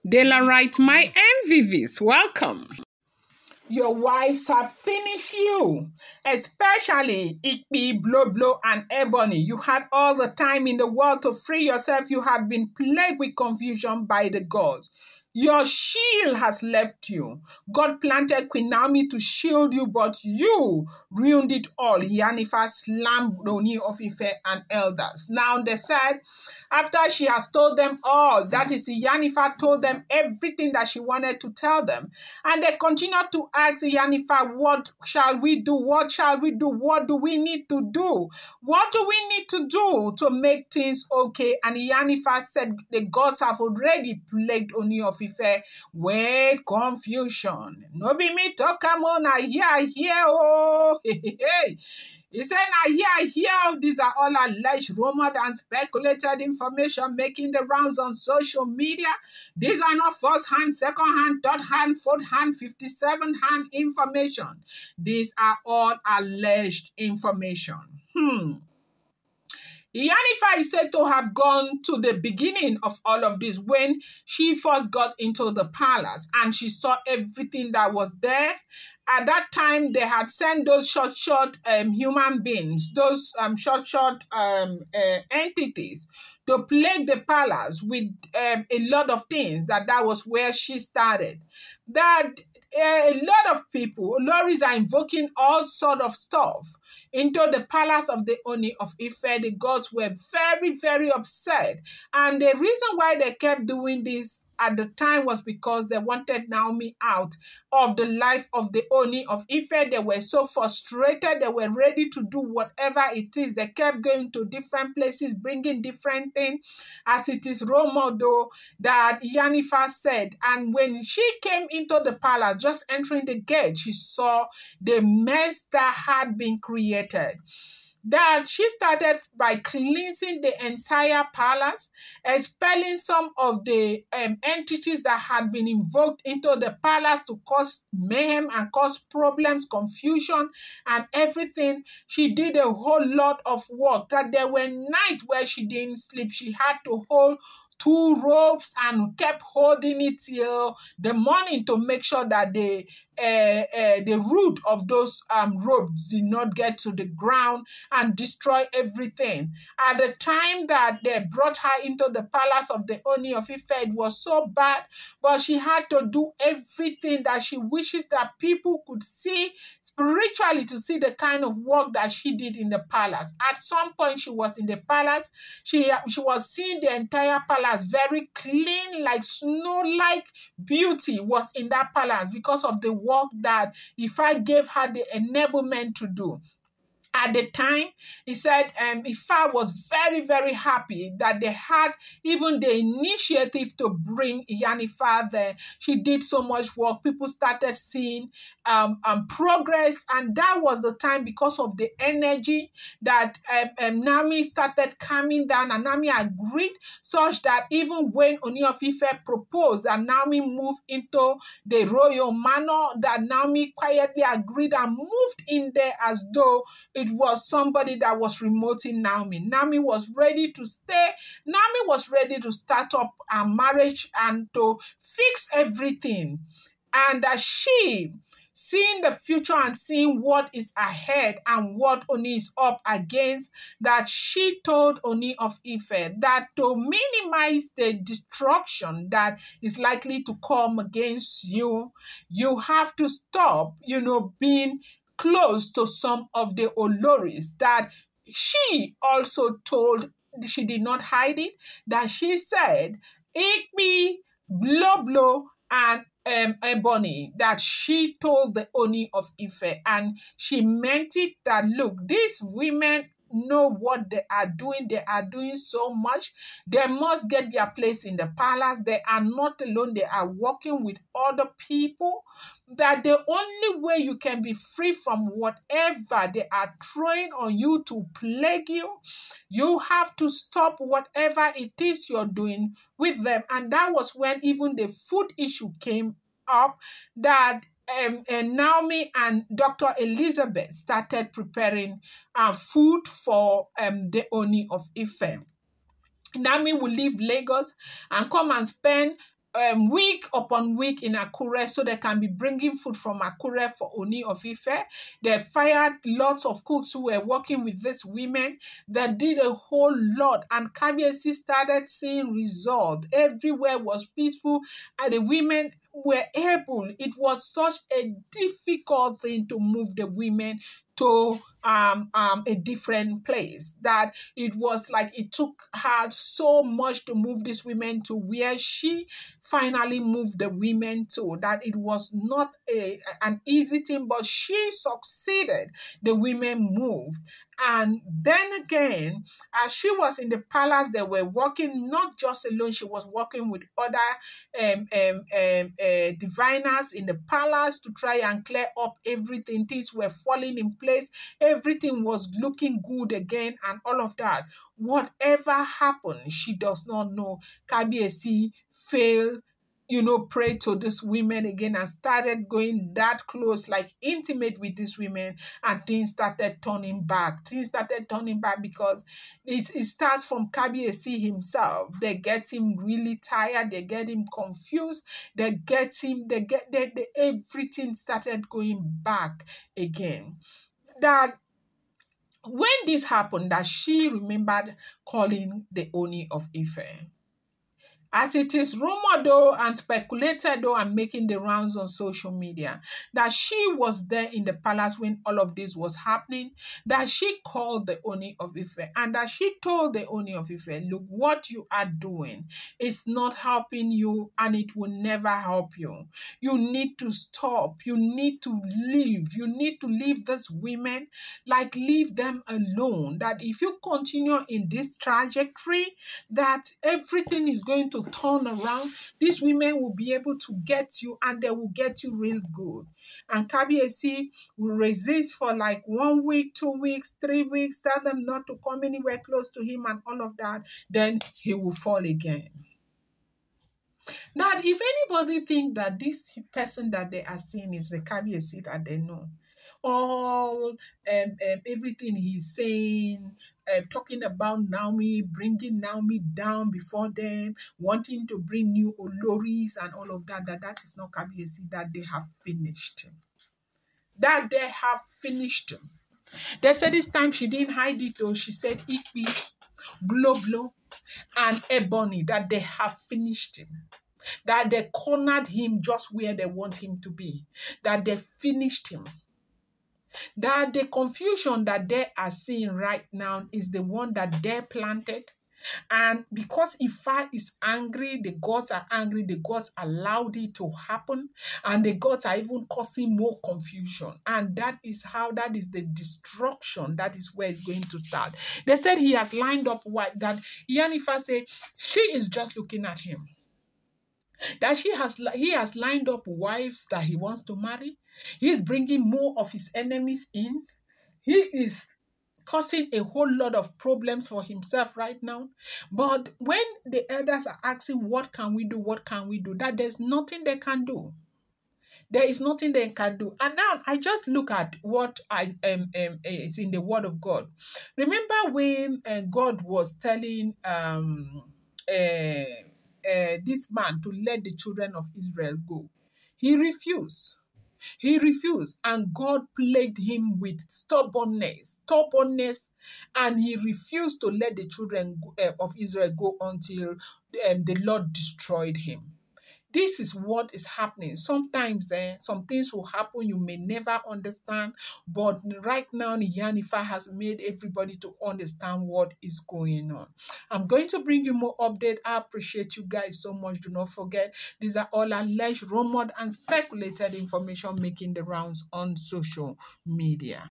Daylight, my MVVs, welcome. Your wives have finished you, especially Igbi, Blublo, and Ebony. You had all the time in the world to free yourself. You have been plagued with confusion by the gods. Your shield has left you. God planted Queen Naomi to shield you, but you ruined it all. Iyanifa Slàmmed Ooni of Ife and elders. Now they said, after she has told them all, that is, Iyanifa told them everything that she wanted to tell them. And they continued to ask Iyanifa, what shall we do? What shall we do? What do we need to do? What do we need to do to make things okay? And Iyanifa said, the gods have already plagued Ooni of Ife with confusion. No be me talk am on, I hear, oh. He said, I hear, these are all alleged, rumored, and speculated information making the rounds on social media. These are not first-hand, second-hand, third-hand, fourth-hand, 57-hand information. These are all alleged information. Iyanifa is said to have gone to the beginning of all of this when she first got into the palace and she saw everything that was there. At that time, they had sent those short human beings, those short entities to plague the palace with a lot of things. That was where she started. That a lot of people, lorries are invoking all sort of stuff into the palace of the Ooni of Ife. The gods were very, very upset. And the reason why they kept doing this at the time was because they wanted Naomi out of the life of the Ooni of Ife. They were so frustrated. They were ready to do whatever it is. They kept going to different places, bringing different things, as it is rumored though that Iyanifa said. And when she came into the palace, just entering the gate, she saw the mess that had been created. That she started by cleansing the entire palace, expelling some of the entities that had been invoked into the palace to cause mayhem and cause problems, confusion, and everything. She did a whole lot of work. That there were nights where she didn't sleep. She had to hold 2 ropes and kept holding it till the morning to make sure that the root of those ropes did not get to the ground and destroy everything. At the time that they brought her into the palace of the Ooni of Ife, it was so bad, but she had to do everything that she wishes that people could see spiritually, to see the kind of work that she did in the palace. At some point, she was in the palace. She was seeing the entire palace very clean, like snow-like beauty was in that palace because of the work that Ifa gave her the enablement to do. At the time, he said Ifa was very, very happy that they had even the initiative to bring Iyanifa there. She did so much work. People started seeing progress, and that was the time, because of the energy, that Naomi started calming down, and Naomi agreed, such that even when Ooni of Ife proposed that Naomi move into the royal manor, that Naomi quietly agreed and moved in there as though it was somebody that was remoting Naomi. Naomi was ready to stay. Naomi was ready to start up a marriage and to fix everything. And that she, seeing the future and seeing what is ahead and what Ooni is up against, that she told Ooni of Ife that to minimize the destruction that is likely to come against you, you have to stop, being close to some of the Oloris. That she also told, she did not hide it, that she said Igbi, Blublo, and Ebony, that she told the Ooni of Ife, and she meant it, that look, these women know what they are doing. They are doing so much. They must get their place in the palace. They are not alone. They are working with other people. That the only way you can be free from whatever they are throwing on you to plague you, you have to stop whatever it is you're doing with them. And that was when even the food issue came up, that Naomi and Dr. Elizabeth started preparing food for the Ooni of Ife. Naomi will leave Lagos and come and spend week upon week in Akure, so they can be bringing food from Akure for Oni of Ife. They fired lots of cooks who were working with these women. They did a whole lot, and Kabiyesi started seeing results. Everywhere was peaceful, and the women were able. It was such a difficult thing to move the women to a different place, that it was like it took her so much to move these women to where she finally moved the women to, that it was not an easy thing, but she succeeded. The women moved. And then again, as she was in the palace, they were working not just alone, she was working with other diviners in the palace to try and clear up everything. Things were falling in place, everything was looking good again, and all of that. Whatever happened, she does not know. Kabiyesi failed, prayed to these women again and started going that close, like intimate with these women, and things started turning back. Things started turning back because it starts from Kabiyesi himself. They get him really tired, they get him confused, everything started going back again. That when this happened, that she remembered calling the Oni of Ife. As it is rumored though and speculated though and making the rounds on social media, that she was there in the palace when all of this was happening, that she called the Oni of Ife, and that she told the Oni of Ife, look, what you are doing is not helping you, and it will never help you. You need to stop. You need to leave. You need to leave these women, like leave them alone. That if you continue in this trajectory, that everything is going to turn around. These women will be able to get you, and they will get you real good. And Kabiyesi will resist for like 1 week, 2 weeks, 3 weeks, tell them not to come anywhere close to him and all of that. Then he will fall again. Now, if anybody think that this person that they are seeing is the Kabiyesi that they know, all everything he's saying, talking about Naomi, bringing Naomi down before them, wanting to bring new Oloris and all of that, that is not Kabiyesi, that they have finished him. That they have finished him. They said this time she didn't hide it, though. She said Igbi, Blublo, and Ebony, that they have finished him. That they cornered him just where they want him to be. That they finished him. That the confusion that they are seeing right now is the one that they planted. And because Ifa is angry, the gods are angry, the gods allowed it to happen, and the gods are even causing more confusion. And that is the destruction, that is where it's going to start. They said he has lined up wife, that Iyanifa said she is just looking at him. That he has lined up wives that he wants to marry. He's bringing more of his enemies in. He is causing a whole lot of problems for himself right now. But when the elders are asking, what can we do? What can we do? That there's nothing they can do. There is nothing they can do. And now I just look at what is in the Word of God. Remember when God was telling this man to let the children of Israel go? He refused. He refused, and God plagued him with stubbornness, and he refused to let the children of Israel go until the Lord destroyed him. This is what is happening. Sometimes some things will happen you may never understand, but right now Iyanifa has made everybody to understand what is going on. I'm going to bring you more update. I appreciate you guys so much. Do not forget, these are all alleged, rumored, and speculated information making the rounds on social media.